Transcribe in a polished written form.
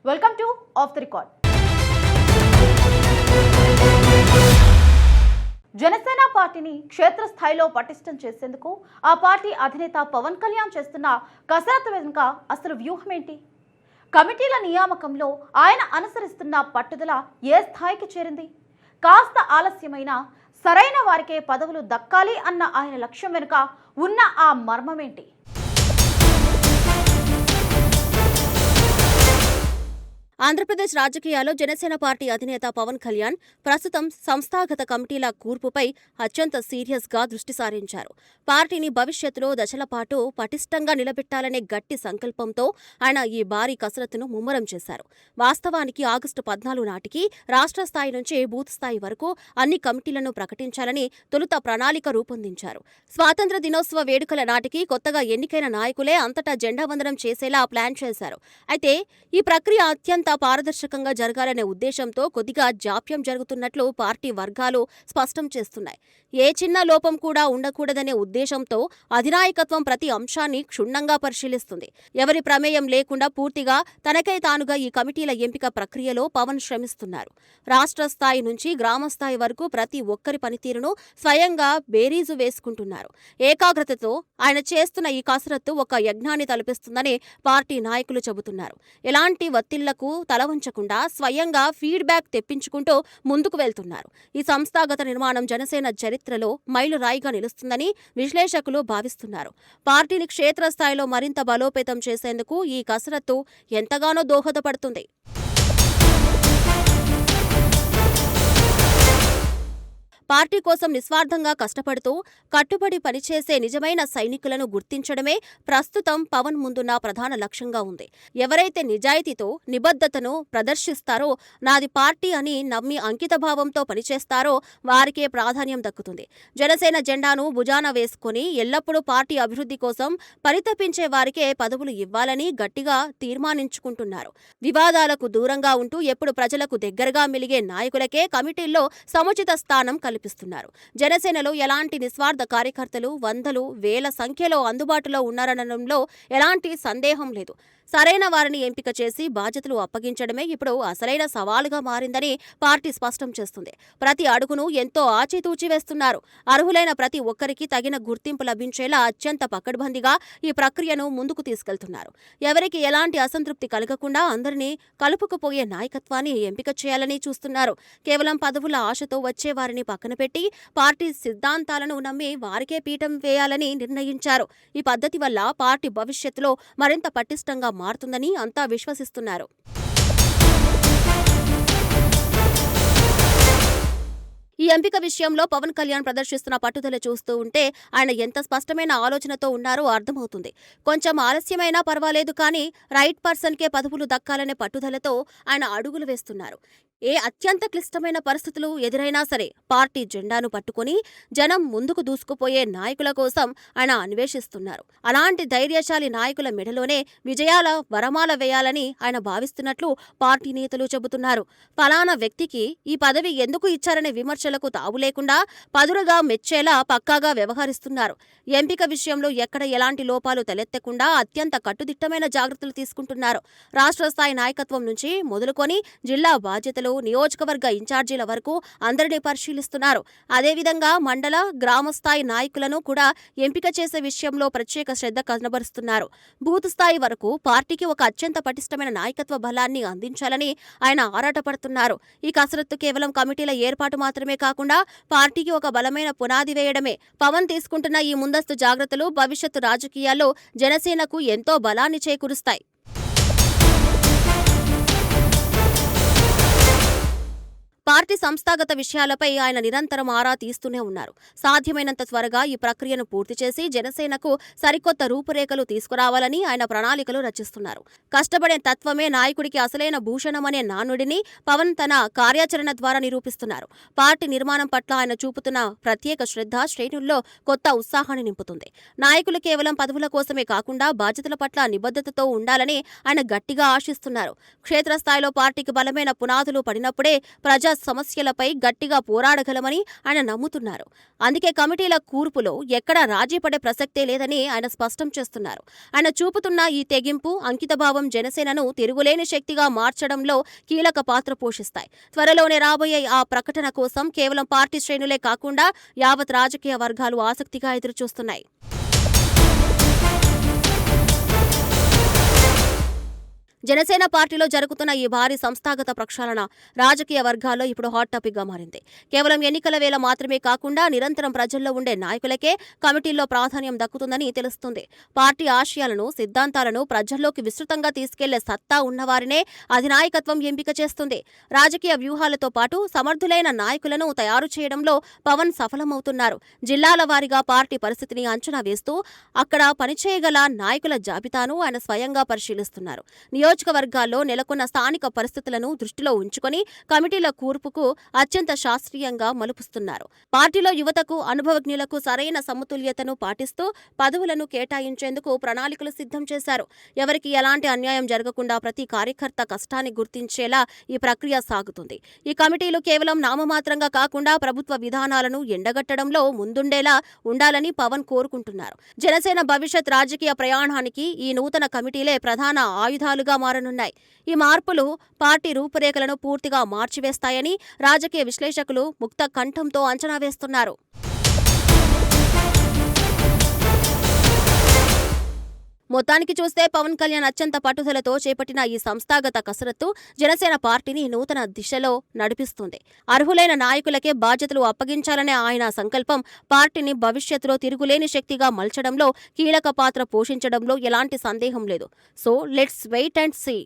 Welcome to of the record. Janasena పార్టీని క్షేత్రస్థాయిలో పటిష్టం చేసేందుకు ఆ పార్టీ అధినేత పవన్ కళ్యాణ్ చేస్తున్న కసరత్తు వెనుక అసలు వ్యూహం ఏంటి? కమిటీల నియామకంలో ఆయన అనుసరిస్తున్న పట్టుదల ఏ స్థాయికి చేరింది? కాస్త ఆలస్యమైన సరైన వారికే పదవులు దక్కాలి అన్న ఆయన లక్ష్యం వెనుక ఉన్న ఆ మర్మమేంటి? ఆంధ్రప్రదేశ్ రాజకీయాల్లో జనసేన పార్టీ అధినేత పవన్ కళ్యాణ్ ప్రస్తుతం సంస్థాగత కమిటీల కూర్పుపై అత్యంత సీరియస్గా దృష్టి సారించారు. పార్టీని భవిష్యత్తులో దశల పాటు పటిష్టంగా నిలబెట్టాలనే గట్టి సంకల్పంతో ఆయన ఈ భారీ కసరత్తును ముమ్మరం చేశారు. వాస్తవానికి ఆగస్టు 14 నాటికి రాష్ట్ర స్థాయి నుంచి బూత్ స్థాయి వరకు అన్ని కమిటీలను ప్రకటించాలని తొలుత ప్రణాళిక రూపొందించారు. స్వాతంత్ర దినోత్సవ వేడుకల నాటికి కొత్తగా ఎన్నికైన నాయకులే అంతటా జెండా వందనం చేసేలా ప్లాన్ చేశారు. అయితే ఈ ప్రక్రియ అత్యంత పారదర్శకంగా జరగాలనే ఉద్దేశంతో కొద్దిగా జాప్యం జరుగుతున్నట్లు పార్టీ వర్గాలు స్పష్టం చేస్తున్నాయి. ఏ చిన్న లోపం కూడా ఉండకూడదనే ఉద్దేశంతో అధినాయకత్వం ప్రతి అంశాన్ని క్షుణ్ణంగా పరిశీలిస్తుంది. ఎవరి ప్రమేయం లేకుండా పూర్తిగా తనకై తానుగా ఈ కమిటీల ఎంపిక ప్రక్రియలో పవన్ శ్రమిస్తున్నారు. రాష్ట్ర స్థాయి నుంచి గ్రామ స్థాయి వరకు ప్రతి ఒక్కరి పనితీరును స్వయంగా బేరీజు వేసుకుంటున్నారు. ఏకాగ్రతతో ఆయన చేస్తున్న ఈ కసరత్తు ఒక యజ్ఞాన్ని తలపిస్తుందని పార్టీ నాయకులు చెబుతున్నారు. ఎలాంటి ఒత్తిళ్లకు తలవంచకుండా స్వయంగా ఫీడ్బ్యాక్ తెప్పించుకుంటూ ముందుకు వెళ్తున్నారు. ఈ సంస్థాగత నిర్మాణం జనసేన చరిత్రలో మైలురాయిగా నిలుస్తుందని విశ్లేషకులు భావిస్తున్నారు. పార్టీని క్షేత్రస్థాయిలో మరింత బలోపేతం చేసేందుకు ఈ కసరత్తు ఎంతగానో దోహదపడుతుంది. పార్టీ కోసం నిస్వార్థంగా కష్టపడుతూ కట్టుబడి పనిచేసే నిజమైన సైనికులను గుర్తించడమే ప్రస్తుతం పవన్ ముందున్న ప్రధాన లక్ష్యంగా ఉంది. ఎవరైతే నిజాయితీతో నిబద్ధతను ప్రదర్శిస్తారో, నాది పార్టీ అని నమ్మి అంకితభావంతో పనిచేస్తారో వారికే ప్రాధాన్యం దక్కుతుంది. జనసేన జెండాను భుజాన వేసుకుని ఎల్లప్పుడూ పార్టీ అభివృద్ధి కోసం పరితపించే వారికే పదవులు ఇవ్వాలని గట్టిగా తీర్మానించుకుంటున్నారు. వివాదాలకు దూరంగా ఉంటూ ఎప్పుడు ప్రజలకు దగ్గరగా మెలిగే నాయకులకే కమిటీల్లో సముచిత స్థానం కల్పిస్తున్నారు. జనసేనలో ఎలాంటి నిస్వార్థ కార్యకర్తలు వందలు వేల సంఖ్యలో అందుబాటులో ఉన్నారనడంలో ఎలాంటి సందేహం లేదు. సరైన వారిని ఎంపిక చేసి బాధ్యతలు అప్పగించడమే ఇప్పుడు అసలైన సవాలుగా మారిందని పార్టీ స్పష్టం చేస్తుంది. ప్రతి అడుగును ఎంతో ఆచితూచి వేస్తున్నారు. అర్హులైన ప్రతి ఒక్కరికి తగిన గుర్తింపు లభించేలా అత్యంత పకడ్బందీగా ఈ ప్రక్రియను ముందుకు తీసుకెళ్తున్నారు. ఎవరికి ఎలాంటి అసంతృప్తి కలగకుండా అందరినీ కలుపుకుపోయే నాయకత్వాన్ని ఎంపిక చేయాలని చూస్తున్నారు. కేవలం పదవుల ఆశతో వచ్చే వారిని పక్కన పెట్టి పార్టీ సిద్ధాంతాలను నమ్మి వారికే పీఠం వేయాలని నిర్ణయించారు. ఈ పద్ధతి వల్ల పార్టీ భవిష్యత్తులో మరింత పటిష్టంగా మారుతుందని అంతా విశ్వసిస్తున్నారు. ఈ ఎంపిక విషయంలో పవన్ కళ్యాణ్ ప్రదర్శిస్తున్న పట్టుదల చూస్తూ ఉంటే ఆయన ఎంత స్పష్టమైన ఆలోచనతో ఉన్నారో అర్థమవుతుంది. కొంచెం ఆలస్యమైనా పర్వాలేదు కానీ రైట్ పర్సన్కే పదవులు దక్కాలనే పట్టుదలతో ఆయన అడుగులు వేస్తున్నారు. ఏ అత్యంత క్లిష్టమైన పరిస్థితులు ఎదురైనా సరే పార్టీ జెండాను పట్టుకుని జనం ముందుకు దూసుకుపోయే నాయకుల కోసం ఆయన అన్వేషిస్తున్నారు. అలాంటి ధైర్యశాలి నాయకుల మెడలోనే విజయాల వరమాల వేయాలని ఆయన భావిస్తున్నట్లు పార్టీ నేతలు చెబుతున్నారు. ఫలానా వ్యక్తికి ఈ పదవి ఎందుకు ఇచ్చారనే విమర్శలకు తావు లేకుండా పదురుగా మెచ్చేలా పక్కాగా వ్యవహరిస్తున్నారు. ఎంపిక విషయంలో ఎక్కడ ఎలాంటి లోపాలు తలెత్తకుండా అత్యంత కట్టుదిట్టమైన జాగ్రత్తలు తీసుకుంటున్నారు. రాష్ట్ర స్థాయి నాయకత్వం నుంచి మొదలుకొని జిల్లా బాధ్యతలు నియోజకవర్గ ఇన్ఛార్జీల వరకు అందరినీ పరిశీలిస్తున్నారు. అదేవిధంగా మండల గ్రామ స్థాయి నాయకులను కూడా ఎంపిక చేసే విషయంలో ప్రత్యేక శ్రద్ధ కనబరుస్తున్నారు. బూత్ స్థాయి వరకు పార్టీకి ఒక అత్యంత పటిష్టమైన నాయకత్వ బలాన్ని అందించాలని ఆయన ఆరాటపడుతున్నారు. ఈ కసరత్తు కేవలం కమిటీల ఏర్పాటు మాత్రమే కాకుండా పార్టీకి ఒక బలమైన పునాది వేయడమే. పవన్ తీసుకుంటున్న ఈ ముందస్తు జాగ్రత్తలు భవిష్యత్తు రాజకీయాల్లో జనసేనకు ఎంతో బలాన్ని చేకూరుస్తాయి. పార్టీ సంస్థాగత విషయాలపై ఆయన నిరంతరం ఆరా తీస్తూనే ఉన్నారు. సాధ్యమైనంత త్వరగా ఈ ప్రక్రియను పూర్తి చేసి జనసేనకు సరికొత్త రూపురేఖలు తీసుకురావాలని ఆయన ప్రణాళికలు రచిస్తున్నారు. కష్టపడే తత్వమే నాయకుడికి అసలైన భూషణమనే నానుడిని పవన్ తన కార్యాచరణ ద్వారా నిరూపిస్తున్నారు. పార్టీ నిర్మాణం పట్ల ఆయన చూపుతున్న ప్రత్యేక శ్రద్ధ శ్రేణుల్లో కొత్త ఉత్సాహాన్ని నింపుతుంది. నాయకులు కేవలం పదవుల కోసమే కాకుండా బాధ్యతల పట్ల నిబద్ధతతో ఉండాలని ఆయన గట్టిగా ఆశిస్తున్నారు. క్షేత్రస్థాయిలో పార్టీకి బలమైన పునాదులు పడినప్పుడే ప్రజా సమస్యలపై గట్టిగా పోరాడగలమని ఆయన నమ్ముతున్నారు. అందుకే కమిటీల కూర్పులో ఎక్కడా రాజీ పడే ప్రసక్తే లేదని ఆయన స్పష్టం చేస్తున్నారు. ఆయన చూపుతున్న ఈ తెగింపు, అంకితభావం జనసేనను తిరుగులేని శక్తిగా మార్చడంలో కీలక పాత్ర పోషిస్తాయి. త్వరలోనే రాబోయే ఆ ప్రకటన కోసం కేవలం పార్టీ శ్రేణులే కాకుండా యావత్ రాజకీయ వర్గాలు ఆసక్తిగా ఎదురుచూస్తున్నాయి. జనసేన పార్టీలో జరుగుతున్న ఈ భారీ సంస్థాగత ప్రక్షాళన రాజకీయ వర్గాల్లో ఇప్పుడు హాట్ టాపిక్ గా మారింది. కేవలం ఎన్నికల వేళ మాత్రమే కాకుండా నిరంతరం ప్రజల్లో ఉండే నాయకులకే కమిటీల్లో ప్రాధాన్యం దక్కుతుందని తెలుస్తుంది. పార్టీ ఆశయాలను, సిద్ధాంతాలను ప్రజల్లోకి విస్తృతంగా తీసుకెళ్లే సత్తా ఉన్నవారినే అధినాయకత్వం ఎంపిక చేస్తుంది. రాజకీయ వ్యూహాలతో పాటు సమర్థులైన నాయకులను తయారు చేయడంలో పవన్ సఫలమవుతున్నారు. జిల్లాల వారీగా పార్టీ పరిస్థితిని అంచనా వేస్తూ అక్కడ పనిచేయగల నాయకుల జాబితాను ఆయన స్వయంగా పరిశీలిస్తున్నారు. నియోజకవర్గాల్లో నెలకొన్న స్థానిక పరిస్థితులను దృష్టిలో ఉంచుకొని కమిటీల కూర్పుకు అత్యంత శాస్త్రీయంగా మలుపుస్తున్నారు. పార్టీలో యువతకు, అనుభవజ్ఞులకు సరైన సమతుల్యతను పాటిస్తూ పదవులను కేటాయించేందుకు ప్రణాళికలు సిద్ధం చేశారు. ఎవరికి ఎలాంటి అన్యాయం జరగకుండా ప్రతి కార్యకర్త కష్టాన్ని గుర్తించేలా ఈ ప్రక్రియ సాగుతుంది. ఈ కమిటీలు కేవలం నామమాత్రంగా కాకుండా ప్రభుత్వ విధానాలను ఎండగట్టడంలో ముందుండేలా ఉండాలని పవన్ కోరుకుంటున్నారు. జనసేన భవిష్యత్ రాజకీయ ప్రయాణానికి ఈ నూతన కమిటీలే ప్రధాన ఆయుధాలుగా మారనున్నాయి. ఈ మార్పులు పార్టీ రూపురేఖలను పూర్తిగా మార్చివేస్తాయని రాజకీయ విశ్లేషకులు ముక్త కంఠంతో అంచనా వేస్తున్నారు. మొత్తానికి చూస్తే పవన్ కళ్యాణ్ అత్యంత పట్టుదలతో చేపట్టిన ఈ సంస్థాగత కసరత్తు జనసేన పార్టీని నూతన దిశలో నడిపిస్తుంది. అర్హులైన నాయకులకే బాధ్యతలు అప్పగించాలనే ఆయన సంకల్పం పార్టీని భవిష్యత్తులో తిరుగులేని శక్తిగా మలచడంలో కీలక పాత్ర పోషించడంలో ఎలాంటి సందేహం లేదు. So let's wait and see.